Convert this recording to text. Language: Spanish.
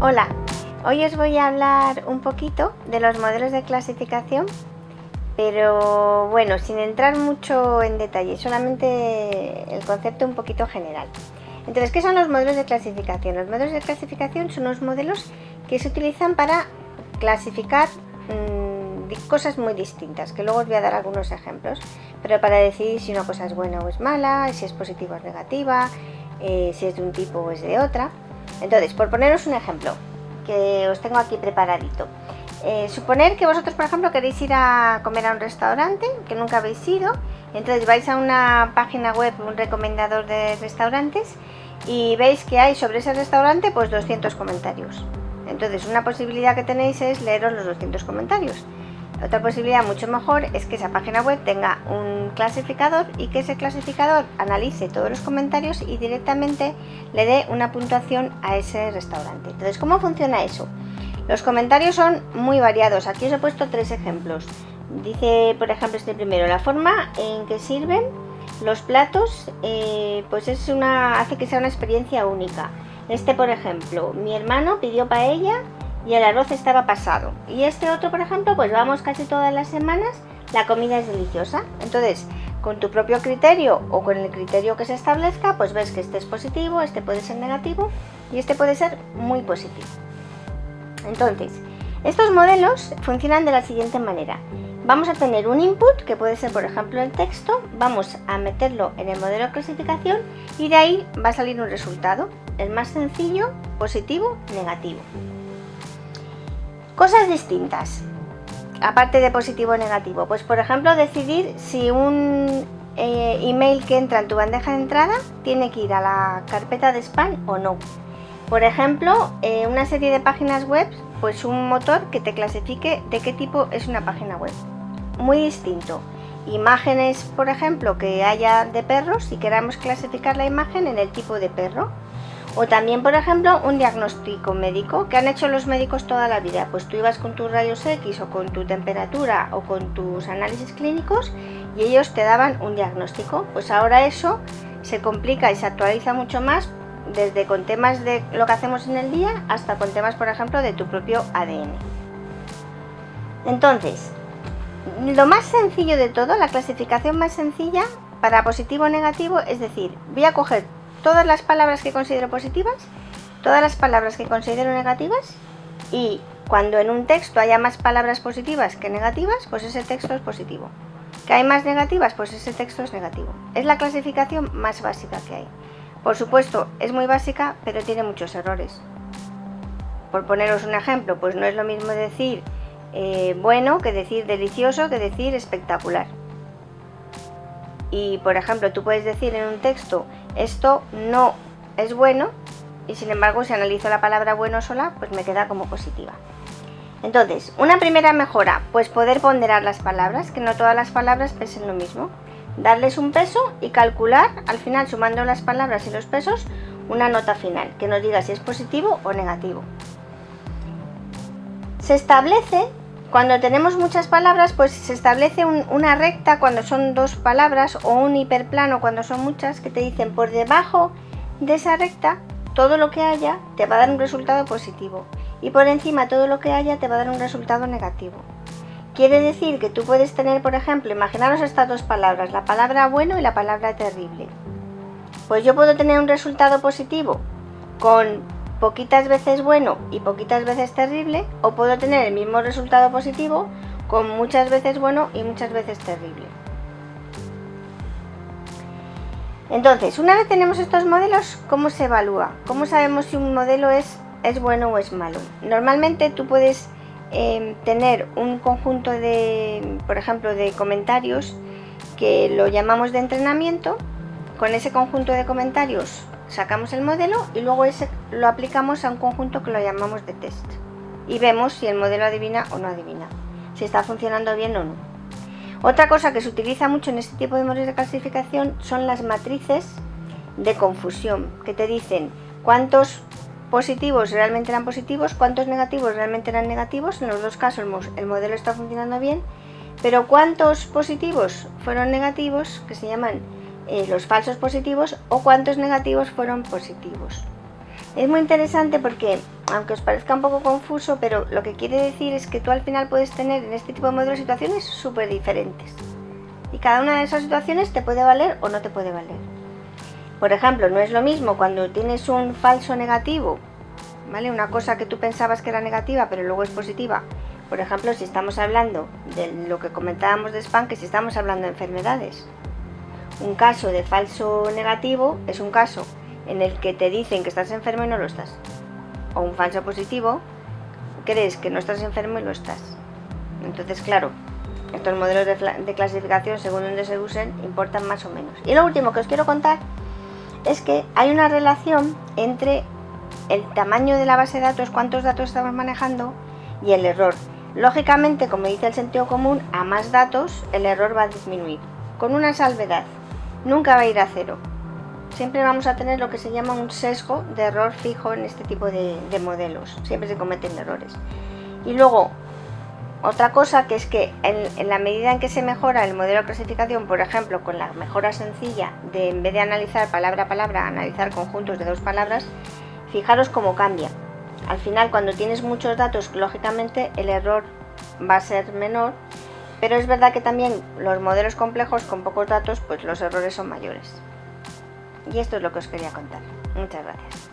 Hola, hoy os voy a hablar un poquito de los modelos de clasificación, pero bueno, sin entrar mucho en detalle, solamente el concepto un poquito general. Entonces, ¿qué son los modelos de clasificación? Los modelos de clasificación son unos modelos que se utilizan para clasificar cosas muy distintas, que luego os voy a dar algunos ejemplos, pero para decidir si una cosa es buena o es mala, si es positiva o es negativa, si es de un tipo o es de otra. Entonces, por poneros un ejemplo que os tengo aquí preparadito, suponer que vosotros, por ejemplo, queréis ir a comer a un restaurante que nunca habéis ido. Entonces vais a una página web, un recomendador de restaurantes, y veis que hay sobre ese restaurante pues 200 comentarios. Entonces una posibilidad que tenéis es leeros los 200 comentarios. Otra posibilidad mucho mejor es que esa página web tenga un clasificador y que ese clasificador analice todos los comentarios y directamente le dé una puntuación a ese restaurante. Entonces, ¿cómo funciona eso? Los comentarios son muy variados. Aquí os he puesto 3 ejemplos. Dice, por ejemplo, este primero: la forma en que sirven los platos pues hace que sea una experiencia única. Este, por ejemplo: mi hermano pidió paella y el arroz estaba pasado. Y este otro, por ejemplo: pues vamos casi todas las semanas, la comida es deliciosa. Entonces, con tu propio criterio o con el criterio que se establezca, pues ves que este es positivo, este puede ser negativo y este puede ser muy positivo. Entonces, estos modelos funcionan de la siguiente manera. Vamos a tener un input, que puede ser, por ejemplo, el texto, vamos a meterlo en el modelo de clasificación y de ahí va a salir un resultado, el más sencillo: positivo, negativo. Cosas distintas, aparte de positivo o negativo, pues por ejemplo decidir si un email que entra en tu bandeja de entrada tiene que ir a la carpeta de spam o no. Por ejemplo, una serie de páginas web, pues un motor que te clasifique de qué tipo es una página web. Muy distinto. Imágenes, por ejemplo, que haya de perros y queramos clasificar la imagen en el tipo de perro. O también, por ejemplo, un diagnóstico médico que han hecho los médicos toda la vida. Pues tú ibas con tus rayos X o con tu temperatura o con tus análisis clínicos y ellos te daban un diagnóstico. Pues ahora eso se complica y se actualiza mucho más, desde con temas de lo que hacemos en el día hasta con temas, por ejemplo, de tu propio ADN. Entonces, lo más sencillo de todo, la clasificación más sencilla para positivo o negativo, es decir, voy a coger todas las palabras que considero positivas, todas las palabras que considero negativas, y cuando en un texto haya más palabras positivas que negativas, pues ese texto es positivo. Que hay más negativas, pues ese texto es negativo. Es la clasificación más básica que hay. Por supuesto, es muy básica, pero tiene muchos errores. Por poneros un ejemplo, pues no es lo mismo decir bueno que decir delicioso que decir espectacular. Y por ejemplo, tú puedes decir en un texto: esto no es bueno, y sin embargo, si analizo la palabra bueno sola, pues me queda como positiva. Entonces, una primera mejora, pues poder ponderar las palabras, que no todas las palabras pesen lo mismo. Darles un peso y calcular, al final, sumando las palabras y los pesos, una nota final que nos diga si es positivo o negativo. Se establece, cuando tenemos muchas palabras, pues se establece una recta cuando son 2 palabras, o un hiperplano cuando son muchas, que te dicen por debajo de esa recta todo lo que haya te va a dar un resultado positivo y por encima todo lo que haya te va a dar un resultado negativo. Quiere decir que tú puedes tener, por ejemplo, imaginaros estas 2 palabras, la palabra bueno y la palabra terrible. Pues yo puedo tener un resultado positivo con poquitas veces bueno y poquitas veces terrible, o puedo tener el mismo resultado positivo con muchas veces bueno y muchas veces terrible. Entonces, una vez tenemos estos modelos, ¿cómo se evalúa? ¿Cómo sabemos si un modelo es bueno o es malo? Normalmente tú puedes tener un conjunto de, por ejemplo, de comentarios que lo llamamos de entrenamiento. Con ese conjunto de comentarios sacamos el modelo y luego ese lo aplicamos a un conjunto que lo llamamos de test y vemos si el modelo adivina o no adivina, si está funcionando bien o no. Otra cosa que se utiliza mucho en este tipo de modelos de clasificación son las matrices de confusión, que te dicen cuántos positivos realmente eran positivos, cuántos negativos realmente eran negativos. En los 2 casos el modelo está funcionando bien, pero cuántos positivos fueron negativos, que se llaman los falsos positivos o cuántos negativos fueron positivos. Es muy interesante porque, aunque os parezca un poco confuso, pero lo que quiere decir es que tú al final puedes tener en este tipo de modelos situaciones súper diferentes. Y cada una de esas situaciones te puede valer o no te puede valer. Por ejemplo, no es lo mismo cuando tienes un falso negativo, ¿vale? Una cosa que tú pensabas que era negativa pero luego es positiva. Por ejemplo, si estamos hablando de lo que comentábamos de spam, que si estamos hablando de enfermedades. Un caso de falso negativo es un caso en el que te dicen que estás enfermo y no lo estás. O un falso positivo, crees que no estás enfermo y lo estás. Entonces, claro, estos modelos de clasificación, según donde se usen, importan más o menos. Y lo último que os quiero contar es que hay una relación entre el tamaño de la base de datos, cuántos datos estamos manejando, y el error. Lógicamente, como dice el sentido común, a más datos el error va a disminuir. Con una salvedad, nunca va a ir a cero. Siempre vamos a tener lo que se llama un sesgo de error fijo en este tipo de modelos. Siempre se cometen errores. Y luego, otra cosa que es que en la medida en que se mejora el modelo de clasificación, por ejemplo, con la mejora sencilla de en vez de analizar palabra a palabra, analizar conjuntos de 2 palabras, fijaros cómo cambia. Al final, cuando tienes muchos datos, lógicamente el error va a ser menor, pero es verdad que también los modelos complejos con pocos datos, pues los errores son mayores. Y esto es lo que os quería contar. Muchas gracias.